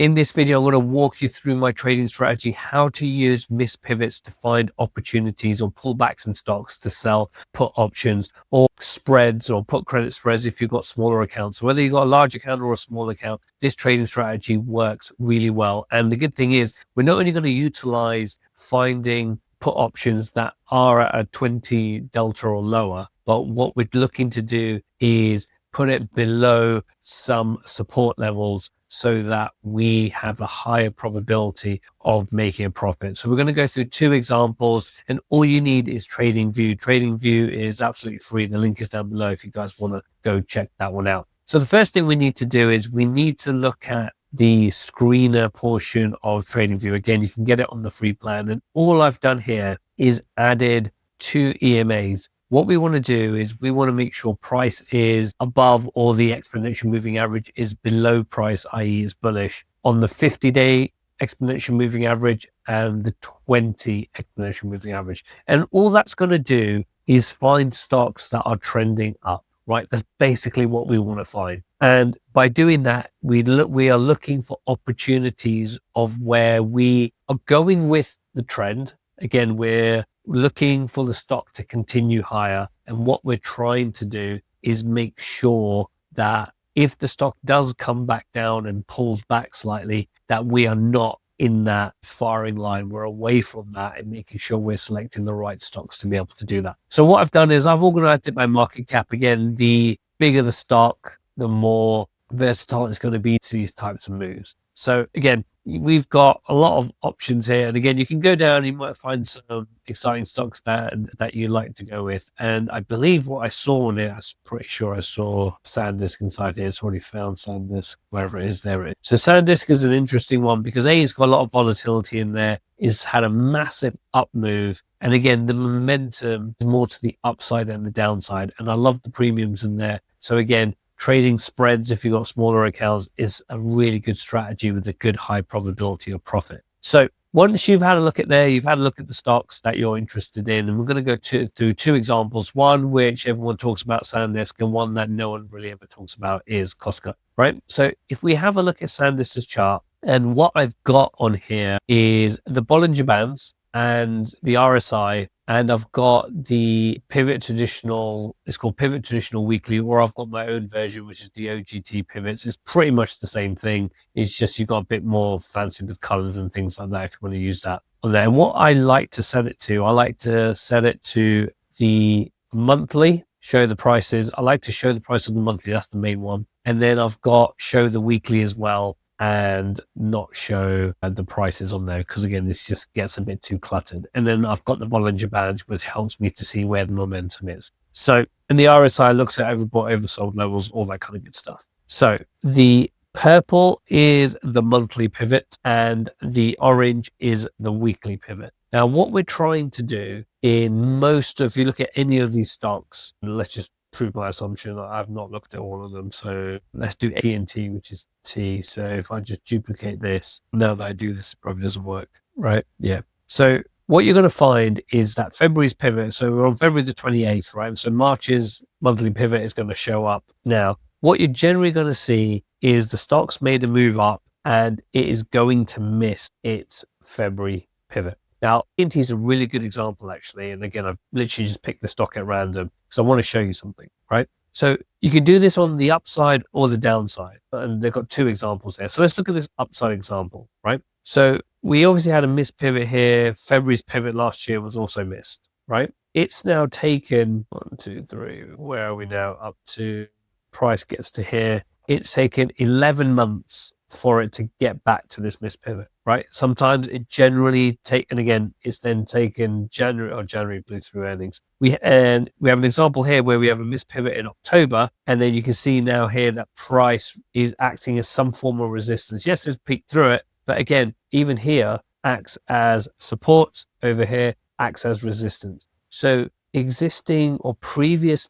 In this video, I'm going to walk you through my trading strategy, how to use missed pivots to find opportunities or pullbacks in stocks to sell put options or spreads or put credit spreads if you've got smaller accounts. So whether you've got a large account or a small account, this trading strategy works really well. And the good thing is we're not only going to utilize finding put options that are at a 20 delta or lower, but what we're looking to do is put it below some support levels so that we have a higher probability of making a profit. So we're going to go through two examples, and all you need is TradingView. TradingView is absolutely free. The link is down below if you guys want to go check that one out. So the first thing we need to do is we need to look at the screener portion of TradingView. Again, you can get it on the free plan. And all I've done here is added two EMAs. What we want to do is we want to make sure price is above or the exponential moving average is below price, i.e. is bullish, on the 50-day exponential moving average and the 20 exponential moving average. And all that's going to do is find stocks that are trending up, right? That's basically what we want to find. And by doing that, we are looking for opportunities of where we are going with the trend. Again, we're looking for the stock to continue higher. And what we're trying to do is make sure that if the stock does come back down and pulls back slightly, that we are not in that firing line. We're away from that and making sure we're selecting the right stocks to be able to do that. So what I've done is I've organized it by market cap. Again, the bigger the stock, the more versatile it's going to be to these types of moves. So again, we've got a lot of options here. And again, you can go down, you might find some exciting stocks that you like to go with. And I believe what I saw on it, I'm pretty sure I saw SanDisk inside here. It's already found SanDisk, wherever it is, there it is. So SanDisk is an interesting one because it's got a lot of volatility in there. It's had a massive up move. And again, the momentum is more to the upside than the downside. And I love the premiums in there. So again, trading spreads, if you've got smaller accounts, is a really good strategy with a good high probability of profit. So once you've had a look at there, you've had a look at the stocks that you're interested in, and we're going to go through two examples. One which everyone talks about, SanDisk, and one that no one really ever talks about is Costco, right? So if we have a look at SanDisk's chart, and what I've got on here is the Bollinger Bands and the RSI, and I've got the Pivot Traditional, it's called Pivot Traditional Weekly, or I've got my own version, which is the OGT Pivots. It's pretty much the same thing. It's just you've got a bit more fancy with colors and things like that if you want to use that on there. And what I like to set it to, I like to set it to the monthly, show the prices. I like to show the price of the monthly, that's the main one. And then I've got show the weekly as well, and not show the prices on there, because again, this just gets a bit too cluttered. And then I've got the Bollinger Band, which helps me to see where the momentum is. So, and the RSI looks at overbought, oversold levels, all that kind of good stuff. So the purple is the monthly pivot and the orange is the weekly pivot. Now, what we're trying to do in most of, if you look at any of these stocks, let's just prove my assumption. I've not looked at all of them. So let's do TNT, which is T. So if I just duplicate this, now that I do this, it probably doesn't work, right? Yeah. So what you're going to find is that February's pivot. So we're on February the 28th, right? So March's monthly pivot is going to show up. Now, what you're generally going to see is the stock's made a move up and it is going to miss its February pivot. Now, TNT is a really good example, actually. And again, I've literally just picked the stock at random because I want to show you something, right? So you can do this on the upside or the downside. And they've got two examples there. So let's look at this upside example, right? So we obviously had a missed pivot here. February's pivot last year was also missed, right? It's now taken 1, 2, 3. Where are we now? Up to price gets to here. It's taken 11 months for it to get back to this missed pivot, right? Sometimes it generally and again, it's then taken January blew through earnings. We have an example here where we have a missed pivot in October, and then you can see now here that price is acting as some form of resistance. Yes, it's peaked through it, but again, even here acts as support, over here acts as resistance. So existing or previous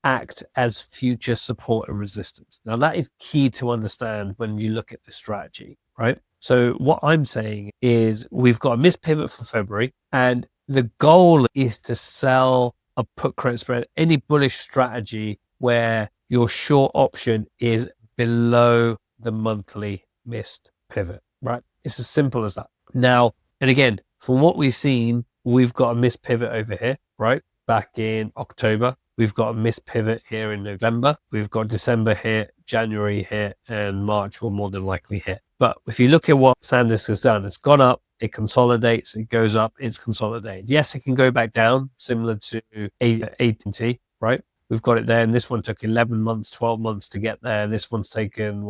act as future support and resistance. Now that is key to understand when you look at the strategy, right? So what I'm saying is we've got a missed pivot for February, and the goal is to sell a put credit spread, any bullish strategy where your short option is below the monthly missed pivot, right? It's as simple as that. Now, and again, from what we've seen, we've got a missed pivot over here, right? Back in October, we've got a missed pivot here in November. We've got December here, January here, and March will more than likely hit. But if you look at what SanDisk has done, it's gone up, it consolidates, it goes up, it's consolidated. Yes, it can go back down, similar to AT&T, right? We've got it there, and this one took 11 months, 12 months to get there. This one's taken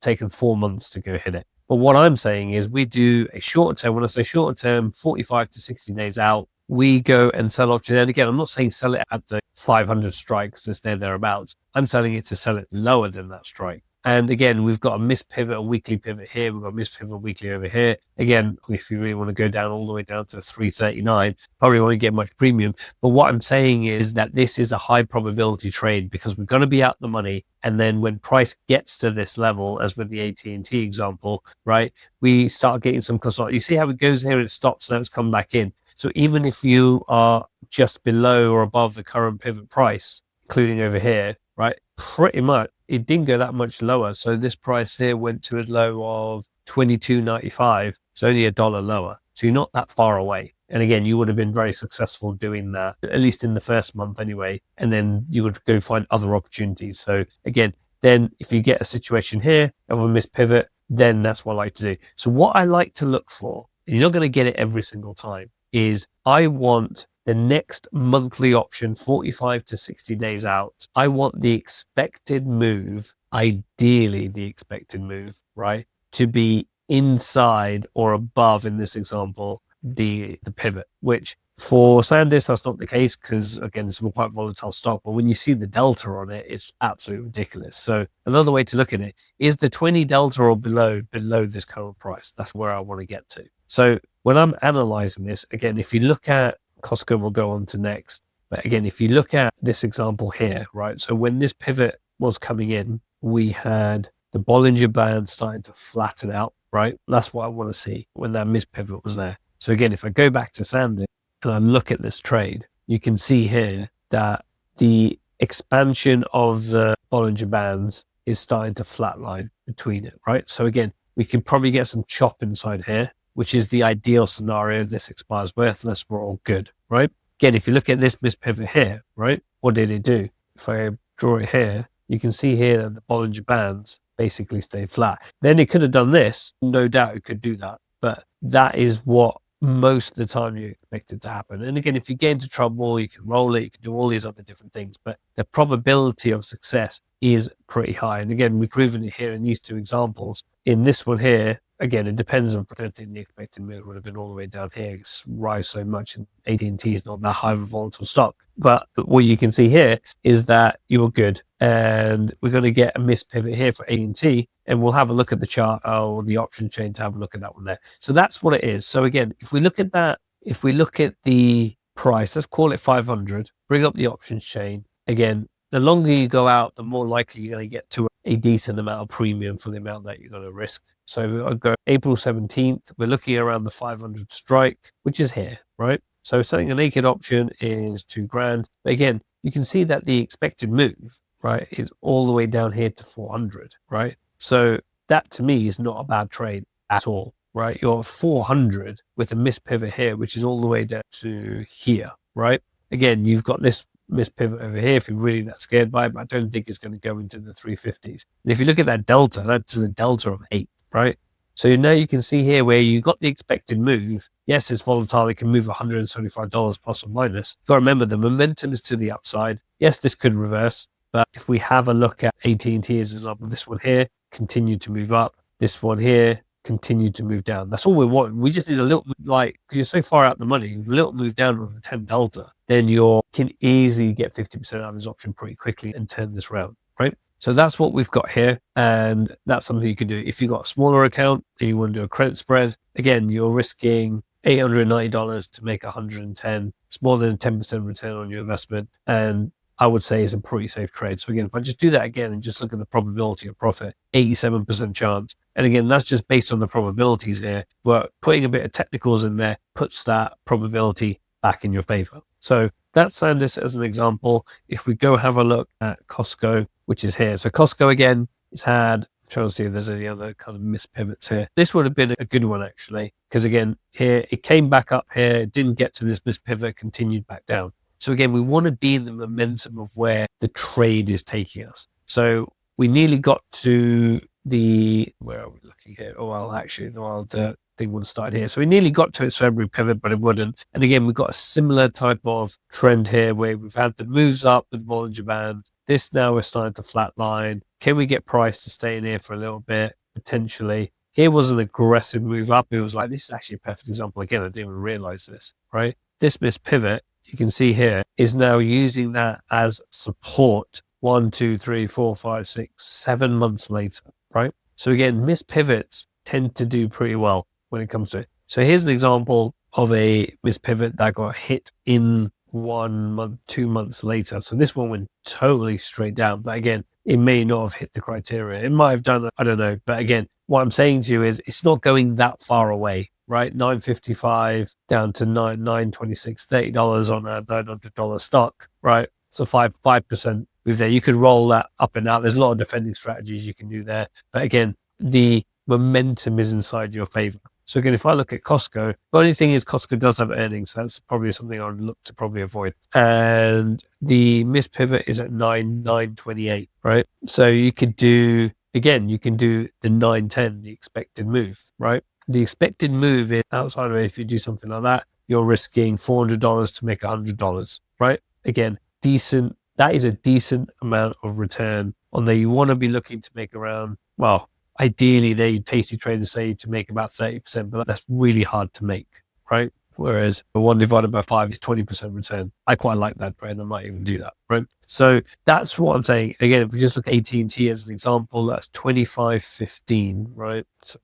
taken 4 months to go hit it. But what I'm saying is we do a shorter term. When I say shorter term, 45 to 60 days out, we go and sell options. And again, I'm not saying sell it at the 500 strikes, it's thereabouts. I'm selling it to sell it lower than that strike. And again, we've got a missed pivot, a weekly pivot here. We've got a missed pivot weekly over here. Again, if you really want to go down all the way down to 339, probably won't get much premium. But what I'm saying is that this is a high probability trade because we're going to be out the money. And then when price gets to this level, as with the AT&T example, right, we start getting some consolidation. You see how it goes here, it stops, now it's come back in. So even if you are just below or above the current pivot price, including over here, right, pretty much it didn't go that much lower. So this price here went to a low of $22.95. It's only $1 lower. So you're not that far away. And again, you would have been very successful doing that, at least in the first month anyway. And then you would go find other opportunities. So again, then if you get a situation here of a missed pivot, then that's what I like to do. So what I like to look for, and you're not going to get it every single time, is I want the next monthly option, 45 to 60 days out. I want the expected move, ideally the expected move, right, to be inside or above, in this example, the pivot, which for SanDisk, that's not the case because, again, it's a quite volatile stock. But when you see the delta on it, it's absolutely ridiculous. So another way to look at it is the 20 delta or below this current price. That's where I want to get to. So when I'm analyzing this, again, if you look at Costco, we'll go on to next. But again, if you look at this example here, right? So when this pivot was coming in, we had the Bollinger Band starting to flatten out, right? That's what I want to see when that missed pivot was there. So again, if I go back to SanDisk and I look at this trade, you can see here that the expansion of the Bollinger Bands is starting to flatline between it, right? So again, we can probably get some chop inside here, which is the ideal scenario. This expires worthless, we're all good, right? Again, if you look at this missed pivot here, right, what did it do? If I draw it here, you can see here that the Bollinger Bands basically stay flat. Then it could have done this, no doubt it could do that, but that is what most of the time you expect it to happen. And again, if you get into trouble, you can roll it, you can do all these other different things, but the probability of success is pretty high. And again, we've proven it here in these two examples. In this one here, again, it depends on predicting the expected move would have been all the way down here. It's rise so much, and AT&T is not that high of a volatile stock. But what you can see here is that you were good, and we're going to get a missed pivot here for AT&T, and we'll have a look at the chart or the option chain to have a look at that one there. So that's what it is. So again, if we look at that, if we look at the price, let's call it 500, bring up the options chain. Again, the longer you go out, the more likely you're going to get to a decent amount of premium for the amount that you're going to risk. So I'll go April 17th, we're looking around the 500 strike, which is here, right? So selling a naked option is $2,000. But again, you can see that the expected move, right, is all the way down here to 400, right? So that to me is not a bad trade at all, right? You're 400 with a missed pivot here, which is all the way down to here, right? Again, you've got this missed pivot over here if you're really that scared by it, but I don't think it's going to go into the 350s. And if you look at that delta, that's a delta of 8, right? So now you can see here where you got the expected move. Yes, it's volatile. It can move $175 plus or minus. You've got to remember the momentum is to the upside. Yes, this could reverse, but if we have a look at AT&T as an example, this one here continued to move up. This one here continued to move down. That's all we want. We just need a little, like, because you're so far out the money, a little move down with a 10 delta, then you can easily get 50% out of this option pretty quickly and turn this round, right? So that's what we've got here, and that's something you can do. If you've got a smaller account and you want to do a credit spread, again, you're risking $890 to make 110. It's more than a 10% return on your investment, and I would say it's a pretty safe trade. So again, if I just do that again and just look at the probability of profit, 87% chance. And again, that's just based on the probabilities here, but putting a bit of technicals in there puts that probability back in your favor. So that's SanDisk as an example. If we go have a look at Costco, which is here. So Costco, again, it's had trying to see if there's any other kind of missed pivots here. This would have been a good one, actually, because again, here it came back up here, it didn't get to this missed pivot, continued back down. So again, we want to be in the momentum of where the trade is taking us. So we nearly got to where are we looking here? Oh, well, actually, the thing would have started here. So we nearly got to its February pivot, but it wouldn't. And again, we've got a similar type of trend here where we've had the moves up with the Bollinger Band. This now we're starting to flatline. Can we get price to stay in here for a little bit? Potentially. Here was an aggressive move up. It was like, this is actually a perfect example. Again, I didn't even realize this, right? This missed pivot, you can see here, is now using that as support 1, 2, 3, 4, 5, 6, 7 months later, right? So again, missed pivots tend to do pretty well when it comes to it. So here's an example of a missed pivot that got hit in 1 month, 2 months later. So this one went totally straight down. But again, it may not have hit the criteria. It might have done, I don't know. But again, what I'm saying to you is it's not going that far away, right? 955 down to 926, $30 on a $900 stock, right? So 5% move there. You could roll that up and out. There's a lot of defending strategies you can do there. But again, the momentum is inside your favor. So again, if I look at Costco, the only thing is Costco does have earnings. So that's probably something I would look to probably avoid. And the missed pivot is at 928, right? So you could do, again, you can do the 910, the expected move, right? The expected move is outside of it. If you do something like that, you're risking $400 to make $100, right? Again, decent. That is a decent amount of return on there. You want to be looking to make around, well, ideally, they tasty traders say to make about 30%, but that's really hard to make, right? Whereas 1 divided by 5 is 20% return. I quite like that trade. I might even do that, right? So that's what I'm saying. Again, if we just look at AT&T as an example, that's 25.15, right? So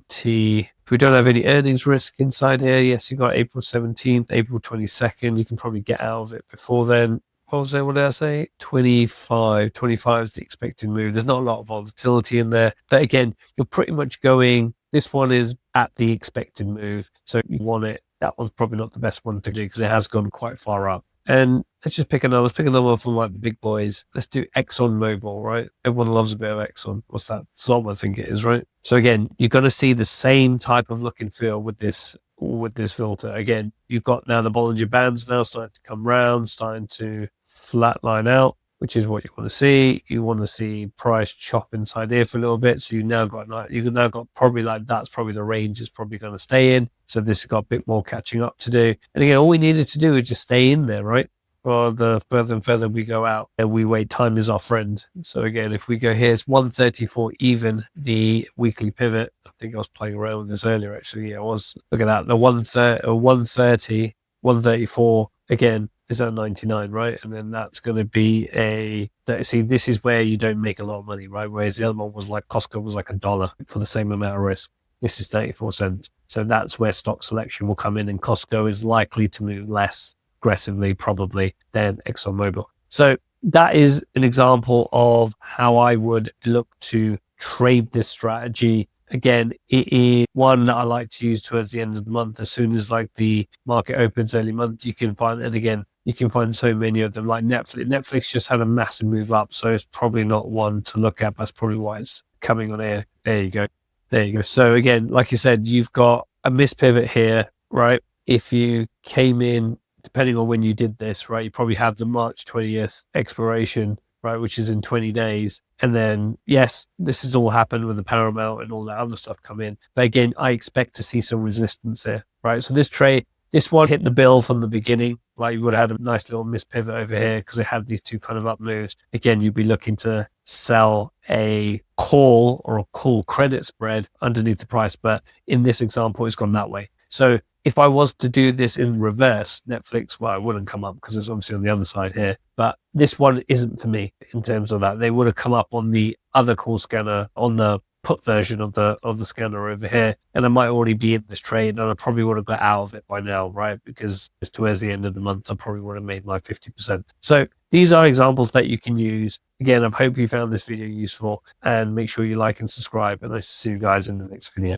T, if we don't have any earnings risk inside here, yes, you've got April 17th, April 22nd. You can probably get out of it before then. What did I say? 25 is the expected move. There's not a lot of volatility in there. But again, you're pretty much going, this one is at the expected move. So you want it. That one's probably not the best one to do because it has gone quite far up. And let's pick another one from like the big boys. Let's do ExxonMobil, right? Everyone loves a bit of Exxon. What's that? Zom, I think it is, right? So again, you're going to see the same type of look and feel with this filter. Again, you've got now the Bollinger Bands now starting to come round, starting to flatline out, which is what you want to see. You want to see price chop inside here for a little bit. So you've now got probably like that's probably the range is probably going to stay in. So this has got a bit more catching up to do. And again, all we needed to do is just stay in there, right? Or the further and further we go out and we wait, time is our friend. So again, if we go here, it's 134 even, the weekly pivot. I think I was playing around with this earlier, actually. Yeah, I was. Look at that. The 130, 134, again, is at 99, right? And then that's going to be see, this is where you don't make a lot of money, right? Whereas the other one was like, Costco was like $1 for the same amount of risk. This is 34 cents. So that's where stock selection will come in, and Costco is likely to move less aggressively probably than ExxonMobil. So that is an example of how I would look to trade this strategy. Again, it is one that I like to use towards the end of the month. As soon as like the market opens early month, you can find, and again, you can find so many of them like Netflix. Netflix just had a massive move up, so it's probably not one to look at. That's probably why it's coming on air. There you go. So again, like you said, you've got a missed pivot here, right? If you came in, depending on when you did this, right, you probably have the March 20th expiration, right, which is in 20 days. And then, yes, this has all happened with the Paramount and all that other stuff come in. But again, I expect to see some resistance here, right? So this one hit the bill from the beginning. Like you would have had a nice little missed pivot over here because it had these two kind of up moves. Again, you'd be looking to sell a call or a call credit spread underneath the price. But in this example, it's gone that way. So if I was to do this in reverse, Netflix, well, it wouldn't come up because it's obviously on the other side here. But this one isn't for me in terms of that. They would have come up on the other call scanner, on the put version of the scanner over here, and I might already be in this trade, and I probably would have got out of it by now, right? Because it's towards the end of the month, I probably would have made my 50%. So these are examples that you can use. Again, I hope you found this video useful, and make sure you like and subscribe, and I see you guys in the next video.